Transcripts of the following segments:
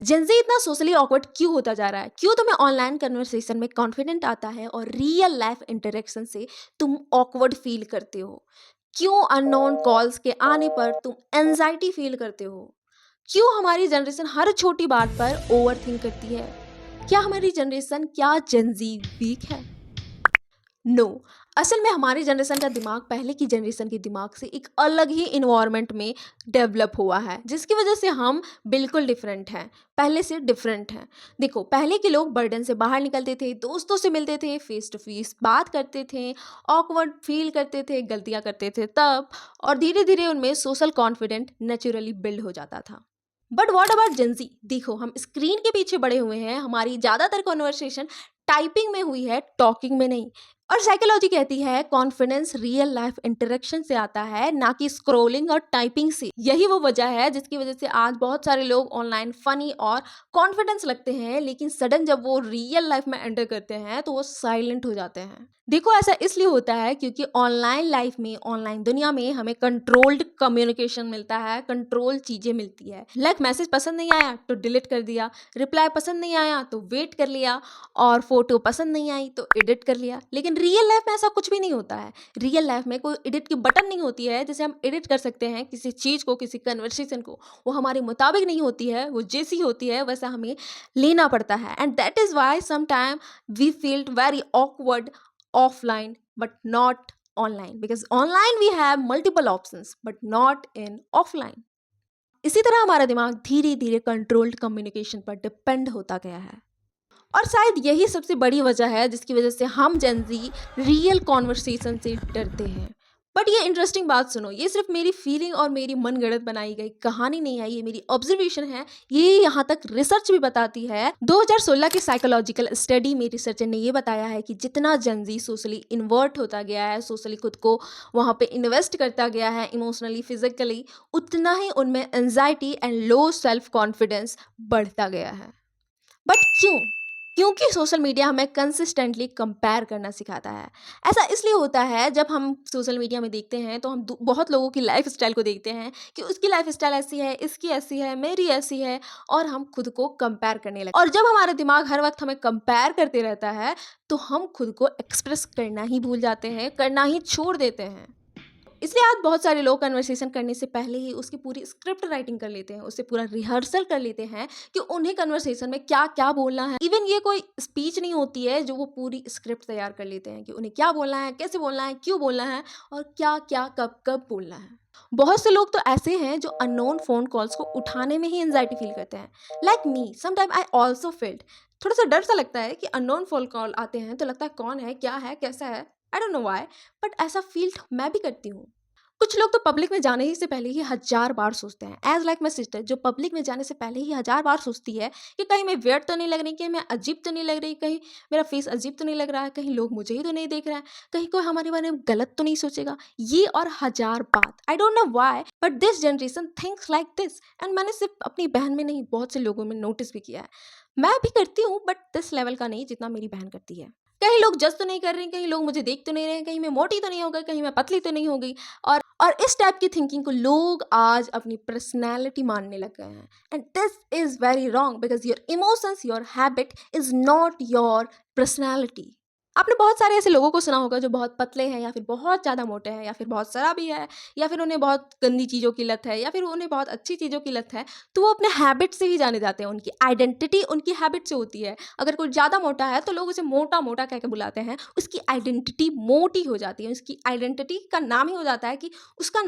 Gen Z इतना socially awkward क्यों होता जा रहा है? क्यों तुम्हें ऑनलाइन कन्वर्सेशन में कॉन्फिडेंट आता है और रियल लाइफ इंटरेक्शन से तुम ऑकवर्ड फील करते हो? क्यों अननोन कॉल्स के आने पर तुम एंजाइटी फील करते हो? क्यों हमारी जनरेशन हर छोटी बात पर ओवरथिंक करती है? क्या जेनज़ी वीक है? नो। असल में हमारी जनरेशन का दिमाग पहले की जनरेशन के दिमाग से एक अलग ही इन्वायरमेंट में डेवलप हुआ है, जिसकी वजह से हम बिल्कुल डिफरेंट हैं, पहले से डिफरेंट हैं। देखो, पहले के लोग बर्डन से बाहर निकलते थे, दोस्तों से मिलते थे, फेस टू फेस बात करते थे, ऑकवर्ड फील करते थे, गलतियां करते थे तब, और धीरे धीरे उनमें सोशल कॉन्फिडेंट नेचुरली बिल्ड हो जाता था। But what about Gen Z? देखो, हम स्क्रीन के पीछे बड़े हुए हैं, हमारी ज़्यादातर कॉन्वर्सेशन टाइपिंग में हुई है, टॉकिंग में नहीं। और साइकोलॉजी कहती है कॉन्फिडेंस रियल लाइफ इंटरेक्शन से आता है, ना कि स्क्रोलिंग और टाइपिंग से। यही वो वजह है जिसकी वजह से आज बहुत सारे लोग ऑनलाइन फनी और कॉन्फिडेंस लगते हैं, लेकिन सडन जब वो रियल लाइफ में एंटर करते हैं तो वो साइलेंट हो जाते हैं। देखो, ऐसा इसलिए होता है क्योंकि ऑनलाइन लाइफ में, ऑनलाइन दुनिया में हमें कंट्रोल्ड कम्युनिकेशन मिलता है, कंट्रोल चीजें मिलती है। लाइक मैसेज पसंद नहीं आया तो डिलीट कर दिया, रिप्लाई पसंद नहीं आया तो वेट कर लिया, और फोटो पसंद नहीं आई तो एडिट कर लिया। लेकिन रियल लाइफ में ऐसा कुछ भी नहीं होता है। रियल लाइफ में कोई एडिट की बटन नहीं होती है जैसे हम एडिट कर सकते हैं किसी चीज़ को, किसी कन्वर्सेशन को। वो हमारे मुताबिक नहीं होती है, वो जैसी होती है वैसा हमें लेना पड़ता है। And that is why some time we feel very awkward offline but not online, because online we have multiple options but not in offline. इसी तरह हमारा दिमाग धीरे धीरे कंट्रोल्ड कम्युनिकेशन पर डिपेंड होता गया है, और शायद यही सबसे बड़ी वजह है जिसकी वजह से हम जेनजी रियल कॉन्वर्सेशन से डरते हैं। बट ये इंटरेस्टिंग बात सुनो, ये सिर्फ मेरी फीलिंग और मेरी मनगढ़ंत बनाई गई कहानी नहीं है, ये मेरी ऑब्जर्वेशन है। ये यहाँ तक रिसर्च भी बताती है। 2016 की साइकोलॉजिकल स्टडी में रिसर्चर ने ये बताया है कि जितना जेनजी सोशली इन्वर्ट होता गया है, सोशली खुद को वहाँ पे इन्वेस्ट करता गया है, इमोशनली, फिजिकली, उतना ही उनमें anxiety and low self confidence बढ़ता गया है। बट क्यों? क्योंकि सोशल मीडिया हमें कंसिस्टेंटली कंपेयर करना सिखाता है। ऐसा इसलिए होता है, जब हम सोशल मीडिया में देखते हैं तो हम बहुत लोगों की लाइफ स्टाइल को देखते हैं कि उसकी लाइफ स्टाइल ऐसी है, इसकी ऐसी है, मेरी ऐसी है, और हम खुद को कंपेयर करने लगते हैं। और जब हमारा दिमाग हर वक्त हमें कंपेयर करते रहता है तो हम खुद को एक्सप्रेस करना ही भूल जाते हैं, करना ही छोड़ देते हैं। इसलिए आज बहुत सारे लोग कन्वर्सेशन करने से पहले ही उसकी पूरी स्क्रिप्ट राइटिंग कर लेते हैं, उससे पूरा रिहर्सल कर लेते हैं कि उन्हें कन्वर्सेशन में क्या क्या बोलना है। इवन ये कोई स्पीच नहीं होती है जो वो पूरी स्क्रिप्ट तैयार कर लेते हैं कि उन्हें क्या बोलना है, कैसे बोलना है, क्यों बोलना है, और क्या क्या कब कब बोलना है। बहुत से लोग तो ऐसे हैं जो अननोन फोन कॉल्स को उठाने में ही एंजाइटी फील करते हैं। Like me, sometime I also field. थोड़ा सा डर सा लगता है कि अननोन फोन कॉल आते हैं तो लगता है कौन है, क्या है, कैसा है, I don't know why, but ऐसा फील मैं भी करती हूँ। कुछ लोग तो पब्लिक में जाने ही से पहले ही हजार बार सोचते हैं, एज लाइक माई सिस्टर, जो पब्लिक में जाने से पहले ही हजार बार सोचती है कि कहीं मैं वियर्ड तो नहीं लग रही, कहीं मैं अजीब तो नहीं लग रही, कहीं मेरा फेस अजीब तो नहीं लग रहा है, कहीं लोग मुझे ही तो नहीं देख रहे हैं, कहीं कोई हमारे बारे में गलत तो नहीं सोचेगा। ये और हजार बात, I don't know why but this generation thinks like this. And मैंने सिर्फ अपनी बहन में नहीं, बहुत से लोगों में नोटिस भी किया है। मैं भी करती हूँ बट दिस लेवल का नहीं जितना मेरी बहन करती है। कहीं लोग जज तो नहीं कर रहे, कहीं लोग मुझे देख तो नहीं रहे, कहीं मैं मोटी तो नहीं हो गई, कहीं मैं पतली तो नहीं हो गई। और इस टाइप की थिंकिंग को लोग आज अपनी पर्सनैलिटी मानने लग गए हैं। And this is very wrong, because your emotions, your habit is not your personality. आपने बहुत सारे ऐसे लोगों को सुना होगा जो बहुत पतले हैं, या फिर बहुत ज़्यादा मोटे हैं, या फिर बहुत शराबी है, या फिर उन्हें बहुत गंदी चीज़ों की लत है, या फिर उन्हें बहुत अच्छी चीज़ों की लत है। तो वो अपने हैबिट से ही जाने जाते हैं, उनकी आइडेंटिटी उनकी हैबिट से होती है। अगर कोई ज़्यादा मोटा है तो लोग उसे मोटा मोटा कह के बुलाते हैं, उसकी आइडेंटिटी मोटी हो जाती है, उसकी आइडेंटिटी का नाम ही हो जाता है कि उसका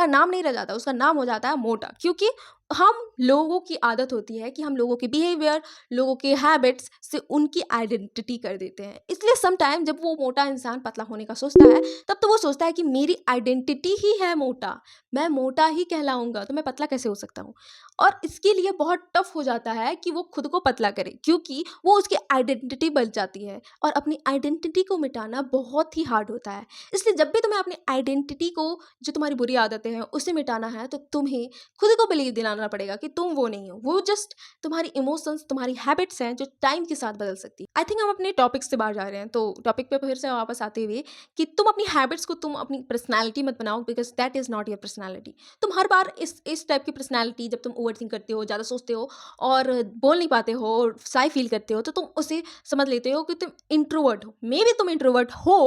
नाम नहीं रह जाता, उसका नाम हो जाता है मोटा। क्योंकि हम लोगों की आदत होती है कि हम लोगों के बिहेवियर, लोगों के हैबिट्स से उनकी आइडेंटिटी कर देते हैं। इसलिए सम टाइम जब वो मोटा इंसान पतला होने का सोचता है, तब तो वो सोचता है कि मेरी आइडेंटिटी ही है मोटा, मैं मोटा ही कहलाऊंगा, तो मैं पतला कैसे हो सकता हूँ। और इसके लिए बहुत टफ हो जाता है कि वो खुद को पतला करे, क्योंकि वो उसकी आइडेंटिटी बन जाती है, और अपनी आइडेंटिटी को मिटाना बहुत ही हार्ड होता है। इसलिए जब भी तुम्हें अपनी आइडेंटिटी को, जो तुम्हारी बुरी आदतें हैं, उसे मिटाना है, तो तुम्हें खुद को बिलीव दिलाना डालना पड़ेगा कि तुम वो नहीं हो, वो जस्ट तुम्हारी इमोशंस, तुम्हारी हैबिट्स हैं जो टाइम के साथ बदल सकती है। आई थिंक हम अपने टॉपिक से बाहर जा रहे हैं, तो टॉपिक पे फिर से वापस आते हुए कि तुम अपनी हैबिट्स को तुम अपनी पर्सनैलिटी मत बनाओ, because that is not your personality. तुम हर बार इस टाइप की पर्सनैलिटी, जब तुम ओवरथिंक करते हो, ज़्यादा सोचते हो और बोल नहीं पाते हो और शाय फील करते हो, तो तुम उसे समझ लेते हो कि तुम इंट्रोवर्ट हो। मे बी तुम इंट्रोवर्ट हो,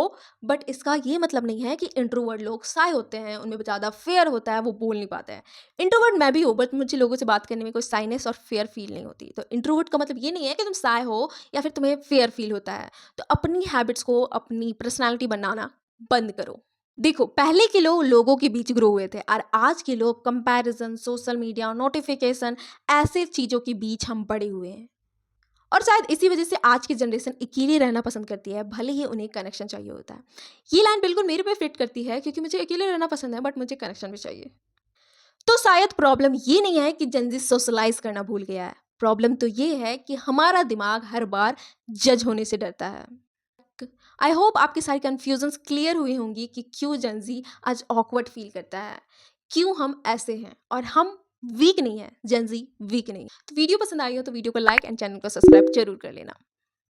बट इसका ये मतलब नहीं है कि इंट्रोवर्ट लोग शाय होते हैं, उनमें ज़्यादा फेयर होता है, वो बोल नहीं पाते हैं। इंट्रोवर्ट मैं भी हूँ, बट मुझे लोगों से बात करने में कोई साइनेस और फेयर फील नहीं होती। तो इंट्रोवर्ट का मतलब ये नहीं है कि तुम शाय हो या फिर तुम्हें फेयर फील होता है। तो अपनी हैबिट्स को, अपनी पर्सनैलिटी बनाना बंद करो। देखो, पहले के लोगों के बीच ग्रो हुए थे और आज के लोग कंपैरिजन, सोशल मीडिया, नोटिफिकेशन, ऐसे चीज़ों के बीच हम बड़े हुए हैं। और शायद इसी वजह से आज की जनरेशन अकेले रहना पसंद करती है, भले ही उन्हें कनेक्शन चाहिए होता है। ये लाइन बिल्कुल मेरे पे फिट करती है, क्योंकि मुझे अकेले रहना पसंद है, बट मुझे कनेक्शन भी चाहिए। तो शायद प्रॉब्लम ये नहीं है कि जेन ज़ी सोशलाइज करना भूल गया है। प्रॉब्लम तो ये है कि हमारा दिमाग हर बार जज होने से डरता है। आई होप आपकी सारी कन्फ्यूजन्स क्लियर हुई होंगी कि क्यों जेन ज़ी आज ऑकवर्ड फील करता है, क्यों हम ऐसे हैं, और हम वीक नहीं है, जेन ज़ी वीक नहीं। तो वीडियो पसंद आई हो तो वीडियो को लाइक एंड चैनल को सब्सक्राइब जरूर कर लेना।